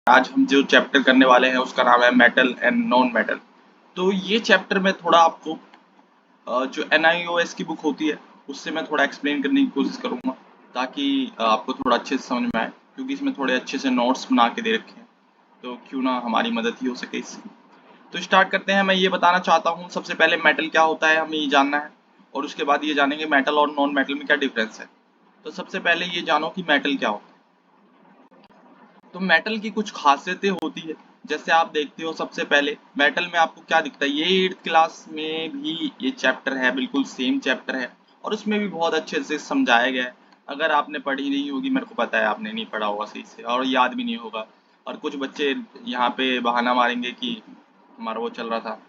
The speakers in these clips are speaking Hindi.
आज हम जो चैप्टर करने वाले हैं उसका नाम है मेटल एंड नॉन मेटल। तो ये चैप्टर में थोड़ा आपको जो NIOS की बुक होती है उससे मैं थोड़ा एक्सप्लेन करने की कोशिश करूंगा, ताकि आपको थोड़ा अच्छे से समझ में आए, क्योंकि इसमें थोड़े अच्छे से नोट्स बना के दे रखे हैं, तो क्यों ना हमारी मदद ही हो सके इससे। तो स्टार्ट करते हैं। मैं ये बताना चाहता हूँ सबसे पहले मेटल क्या होता है हमें ये जानना है, और उसके बाद ये जानेंगे मेटल और नॉन मेटल में क्या डिफरेंस है। तो सबसे पहले ये जानो कि मेटल क्या होता है। तो मेटल की कुछ खासियतें होती है, जैसे आप देखते हो सबसे पहले मेटल में आपको क्या दिखता है। ये 8th क्लास में भी ये चैप्टर है, बिल्कुल सेम चैप्टर है, और उसमें भी बहुत अच्छे से समझाया गया है। अगर आपने पढ़ी नहीं होगी, मेरे को पता है आपने नहीं पढ़ा होगा सही से और याद भी नहीं होगा। और कुछ बच्चे यहाँ पे बहाना मारेंगे कि हमारा वो चल रहा था,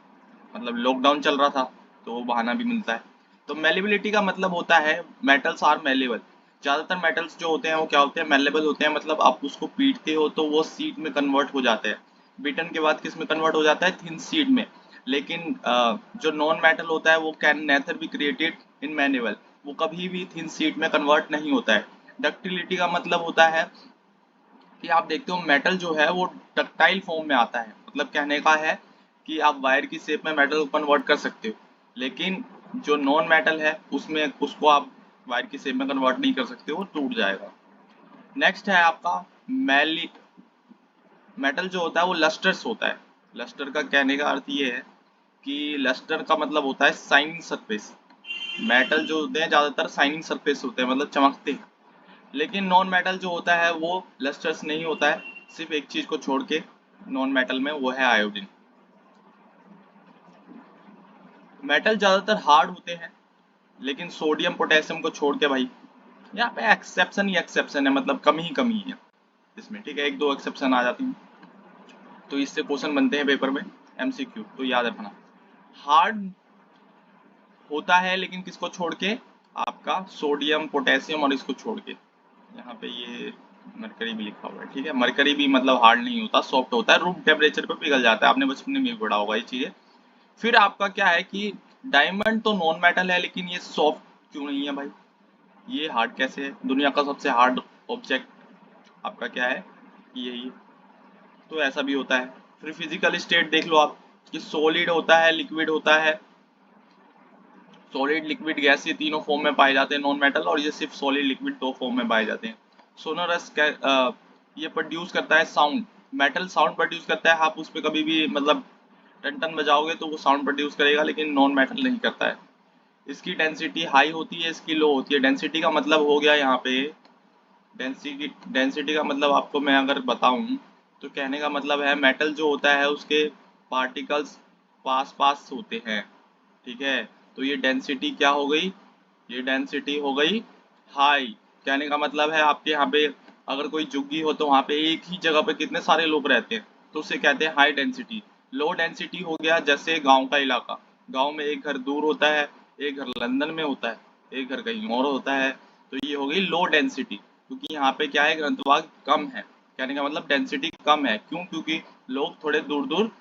मतलब लॉकडाउन चल रहा था, तो वो बहाना भी मिलता है। तो मेलेबिलिटी का मतलब होता है मेटल्स आर मेलेबल। ज़्यादातर मेटल्स जो होते हैं वो क्या होते हैं, मेलेबल होते हैं, मतलब आप उसको पीटते हो तो वो सीड में कन्वर्ट हो जाते हैं। बीटन के बाद किस में कन्वर्ट हो जाता है, थिन सीड में। लेकिन जो नॉन मेटल होता है वो कैन नेथर बी क्रिएटेड इन मैनेबल, वो कभी भी थिन सीड में कन्वर्ट नहीं होता है। डक्टिलिटी का मतलब होता है कि आप देखते हो मेटल जो है वो डक्टाइल फॉर्म में आता है, मतलब कहने का है कि आप वायर की शेप में मेटल को कन्वर्ट कर सकते हो, लेकिन जो नॉन मेटल है उसमें उसको आप वायर की शेप में कन्वर्ट नहीं कर सकते, वो टूट जाएगा। नेक्स्ट है आपका मैली मेटल जो होता है वो लस्टर्स होता है। लस्टर का कहने का अर्थ ये है कि लस्टर का मतलब होता है शाइनिंग सरफेस। मेटल जो होते हैं ज़्यादातर शाइनिंग सरफेस होते हैं, मतलब चमकते हैं। लेकिन नॉन मेटल जो होता है वो लस्टर्स नहीं होता है, सिर्फ एक चीज को छोड़ के नॉन मेटल में, वो है आयोडीन। मेटल ज्यादातर हार्ड होते हैं, लेकिन सोडियम पोटेशियम को छोड़ के भाई यहाँ पे एक्सेप्शन ही एक्सेप्शन है, मतलब कमी ही कमी है इसमें, ठीक है। एक दो एक्सेप्शन आ जाती हैं, तो इससे क्वेश्चन बनते हैं पेपर में MCQ, तो याद रखना। हार्ड होता है लेकिन किसको छोड़ के, आपका सोडियम पोटेशियम और इसको छोड़ के। यहाँ पे ये मरकरी भी लिखा हुआ है, ठीक है। मरकरी भी मतलब हार्ड नहीं होता, सॉफ्ट होता है, रूम टेम्परेचर पे पिघल जाता है, आपने बचपन में भी पढ़ा होगा ये चीजें। फिर आपका क्या है कि डायमंड तो नॉन मेटल है, लेकिन ये सॉफ्ट क्यों नहीं है भाई, ये हार्ड कैसे है। दुनिया का सबसे हार्ड ऑब्जेक्ट आपका क्या है, यही है। तो ऐसा भी होता है। फिर फिजिकल स्टेट देख लो आप, कि सॉलिड होता है, लिक्विड होता है। सॉलिड लिक्विड गैस ये तीनों फॉर्म में पाए जाते हैं नॉन मेटल, और ये सिर्फ सॉलिड लिक्विड दो फॉर्म में पाए जाते हैं। सोनोरस ये प्रोड्यूस करता है साउंड। मेटल साउंड प्रोड्यूस करता है, आप उस पर कभी भी मतलब टन टन बजाओगे तो वो साउंड प्रोड्यूस करेगा, लेकिन नॉन मेटल नहीं करता है। इसकी डेंसिटी हाई होती है, इसकी लो होती है। डेंसिटी का मतलब हो गया यहाँ पे, डेंसिटी का मतलब आपको मैं अगर बताऊं तो कहने का मतलब है मेटल जो होता है उसके पार्टिकल्स पास पास होते हैं, ठीक है। तो ये डेंसिटी क्या हो गई, ये डेंसिटी हो गई हाई। कहने का मतलब है आपके यहाँ पे अगर कोई झुग्गी हो तो वहाँ पे एक ही जगह पे कितने सारे लोग रहते हैं, तो उसे कहते हैं हाई डेंसिटी। लो डेंसिटी हो गया जैसे गांव का इलाका, गांव में एक घर दूर होता है, एक घर लंदन में होता है, एक घर कहीं और होता है, तो ये हो गई लो डेंसिटी, क्योंकि यहाँ पे क्या है, घनत्वाग कम है। कहने का मतलब डेंसिटी कम है, क्यों, क्योंकि लोग थोड़े दूर दूर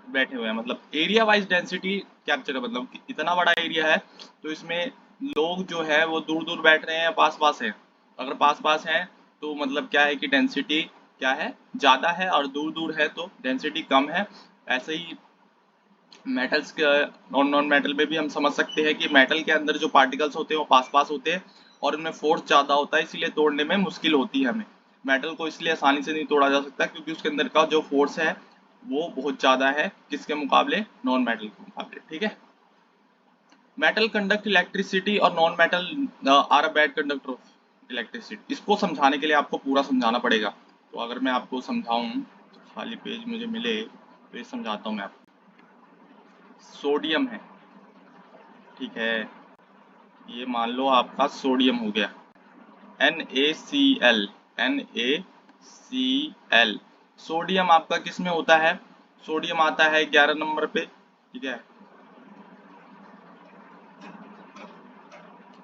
बैठे हुए हैं, मतलब एरिया वाइज डेंसिटी कैप्चर है, मतलब कि इतना बड़ा एरिया है तो इसमें लोग जो है वो दूर दूर बैठ रहे हैं या पास पास हैं। अगर पास पास हैं तो मतलब क्या है कि डेंसिटी क्या है, ज़्यादा है, और दूर दूर है तो डेंसिटी कम है। ऐसे ही मेटल्स के और नॉन मेटल में भी हम समझ सकते हैं कि मेटल के अंदर जो पार्टिकल्स होते हैं वो पास पास होते हैं, और उनमें फोर्स ज़्यादा होता है, इसीलिए तोड़ने में मुश्किल होती है हमें। मेटल को इसलिए आसानी से नहीं तोड़ा जा सकता क्योंकि उसके अंदर का जो फोर्स है वो बहुत ज़्यादा है, किसके मुकाबले, नॉन मेटल के मुकाबले, ठीक है। मेटल कंडक्ट इलेक्ट्रिसिटी और non metal are a bad conductor of electricity. इसको समझाने के लिए आपको पूरा समझाना पड़ेगा, तो अगर मैं आपको समझाऊं तो खाली पेज मुझे मिले तो ये समझाता हूँ मैं आपको। सोडियम है, ठीक है, ये मान लो आपका सोडियम हो गया, NaCl, NaCl। सोडियम आपका किस में होता है, सोडियम आता है 11 नंबर पे, ठीक है,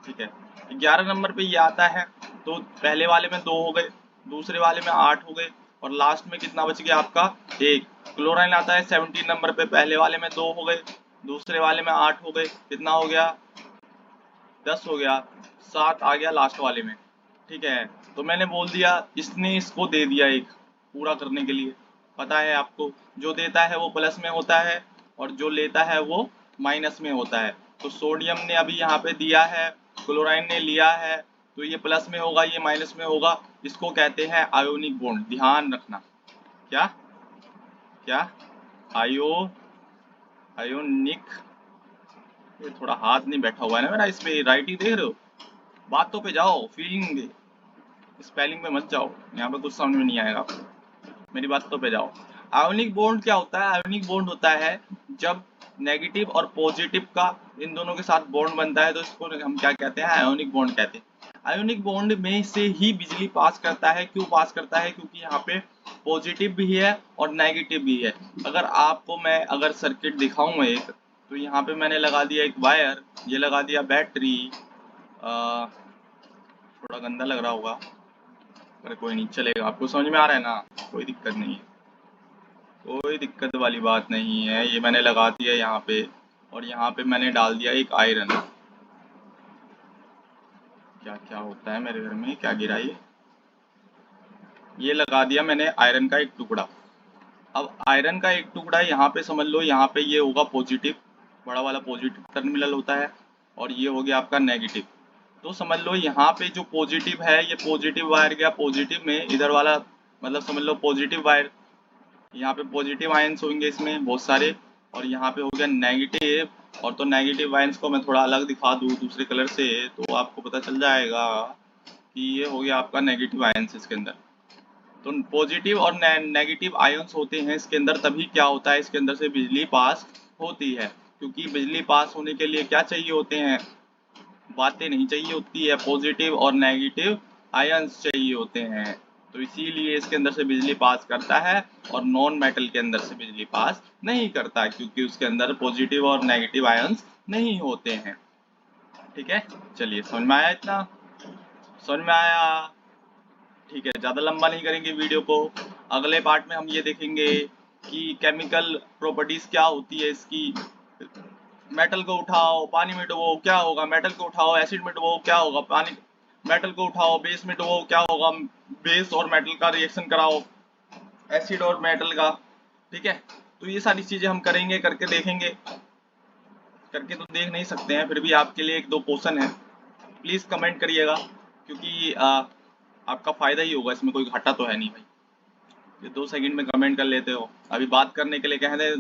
ठीक है, 11 नंबर पे ये आता है। तो पहले वाले में 2 हो गए, दूसरे वाले में 8 हो गए, और लास्ट में कितना बच गया आपका, एक। क्लोराइन आता है 17 नंबर पे, पहले वाले में 2 हो गए, दूसरे वाले में 8 हो गए, कितना हो गया, 10 हो गया, 7 आ गया लास्ट वाले में, ठीक है। तो मैंने बोल दिया, इसने इसको दे दिया एक पूरा करने के लिए, पता है आपको, जो देता है वो प्लस में होता है और जो लेता है वो माइनस में होता है। तो सोडियम ने अभी यहाँ पे दिया है, क्लोराइन ने लिया है, तो ये प्लस में होगा, ये माइनस में होगा। इसको कहते हैं आयोनिक बॉन्ड, ध्यान रखना। क्या क्या आयो आयोनिक। ये थोड़ा हाथ नहीं बैठा हुआ है ना मेरा इस पे, राइटिंग देख रहे हो। बातों पे जाओ, फीलिंग दे, स्पेलिंग पे मत जाओ, यहाँ पे कुछ समझ में नहीं आएगा आपको। मेरी बातों पे जाओ। आयोनिक बॉन्ड क्या होता है? आयोनिक बॉन्ड होता है जब नेगेटिव और पॉजिटिव का इन दोनों के साथ बॉन्ड बनता है, तो इसको हम क्या कहते हैं? आयोनिक बॉन्ड कहते हैं। आयोनिक बॉन्ड में से ही बिजली पास करता है। क्यों पास करता है? क्योंकि यहाँ पे पॉजिटिव भी है और नेगेटिव भी है। अगर आपको मैं अगर सर्किट दिखाऊं एक, तो यहाँ पे मैंने लगा दिया एक वायर, ये लगा दिया बैटरी। थोड़ा गंदा लग रहा होगा पर कोई नहीं, चलेगा। आपको समझ में आ रहा है ना? कोई दिक्कत नहीं है, कोई दिक्कत वाली बात नहीं है। ये मैंने लगा दिया यहाँ पे, और यहाँ पे मैंने डाल दिया एक आयरन। क्या क्या होता है मेरे घर में, क्या गिरा ये लगा दिया मैंने आयरन का एक टुकड़ा। अब आयरन का एक टुकड़ा यहाँ पे समझ लो, यहाँ पे ये होगा पॉजिटिव, बड़ा वाला पॉजिटिव टर्मिनल होता है, और ये हो गया आपका नेगेटिव। तो समझ लो यहाँ पे जो पॉजिटिव है, ये पॉजिटिव वायर गया पॉजिटिव में, इधर वाला मतलब समझ लो पॉजिटिव वायर, यहाँ पे पॉजिटिव आयंस होंगे इसमें बहुत सारे, और यहाँ पे हो गया नेगेटिव। और तो नेगेटिव आयंस को मैं थोड़ा अलग दिखा दूँ दूसरे कलर से, तो आपको पता चल जाएगा कि ये हो गया आपका नेगेटिव आयंस इसके अंदर। तो पॉजिटिव और नेगेटिव आयंस होते हैं इसके अंदर, तभी क्या होता है, इसके अंदर से बिजली पास होती है। क्योंकि बिजली पास होने के लिए क्या चाहिए होते हैं? बातें नहीं चाहिए होती है, पॉजिटिव और नेगेटिव आयंस चाहिए होते हैं। तो इसीलिए इसके अंदर से बिजली पास करता है, और नॉन मेटल के अंदर से बिजली पास नहीं करता, क्योंकि उसके अंदर पॉजिटिव और नेगेटिव आयंस नहीं होते हैं। ठीक है, चलिए समझ में आया इतना? समझ में आया? ठीक है, ज़्यादा लंबा नहीं करेंगे वीडियो को। अगले पार्ट में हम ये देखेंगे कि केमिकल प्रॉपर्टीज़ क्या होती है इसकी। मेटल को उठाओ पानी में डुबो क्या होगा, मेटल को उठाओ एसिड में डुबो क्या होगा, पानी मेटल को उठाओ बेस में डुबो क्या होगा, बेस और मेटल का रिएक्शन कराओ, एसिड और मेटल का। ठीक है, तो ये सारी चीज़ें हम करेंगे, करके देखेंगे। करके तो देख नहीं सकते हैं, फिर भी आपके लिए एक दो क्वेश्चन है, प्लीज़ कमेंट करिएगा, क्योंकि आपका फ़ायदा ही होगा इसमें, कोई घाटा तो है नहीं भाई। ये 2 सेकंड में कमेंट कर लेते हो, अभी बात करने के लिए कह दे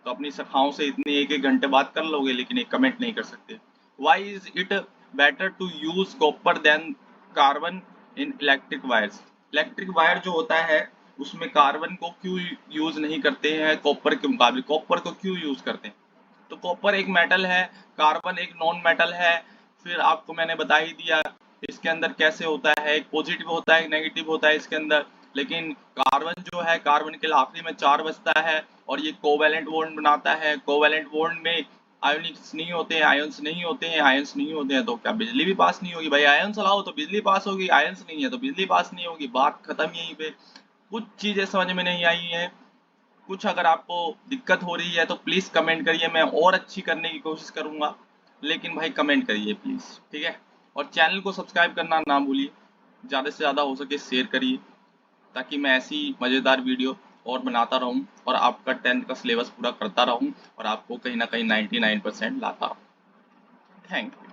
तो अपनी शाखाओं से इतनी एक एक घंटे बात कर लोगे, लेकिन एक कमेंट नहीं कर सकते। Why is it better to use copper than carbon in electric wires? Electric wire जो होता है उसमें कार्बन को क्यों यूज नहीं करते हैं कॉपर के मुकाबले? कॉपर को क्यों यूज करते हैं? तो कॉपर एक मेटल है, कार्बन एक नॉन मेटल है। फिर आपको मैंने बता ही दिया इसके अंदर कैसे होता है, एक पॉजिटिव होता है एक नेगेटिव होता है इसके अंदर। लेकिन कार्बन जो है, कार्बन के आखिरी में 4 बचता है, और ये कोवेलेंट बॉन्ड बनाता है। कोवेलेंट बॉन्ड में आयोनिक्स नहीं होते हैं, आयंस नहीं होते हैं, आयंस नहीं होते हैं, तो क्या बिजली भी पास नहीं होगी? भाई आयंस लाओ तो बिजली पास होगी, आयंस नहीं है तो बिजली पास नहीं होगी, बात खत्म यहीं पे। कुछ चीजें समझ में नहीं आई हैं, कुछ अगर आपको दिक्कत हो रही है तो प्लीज़ कमेंट करिए, मैं और अच्छी करने की कोशिश करूँगा। लेकिन भाई कमेंट करिए प्लीज़, ठीक है? और चैनल को सब्सक्राइब करना ना भूलिए, ज़्यादा से ज़्यादा हो सके शेयर करिए, ताकि मैं ऐसी मज़ेदार वीडियो और बनाता रहूँ, और आपका 10th का सिलेबस पूरा करता रहूँ, और आपको कहीं ना कहीं 99% लाता रहूँ। Thank you.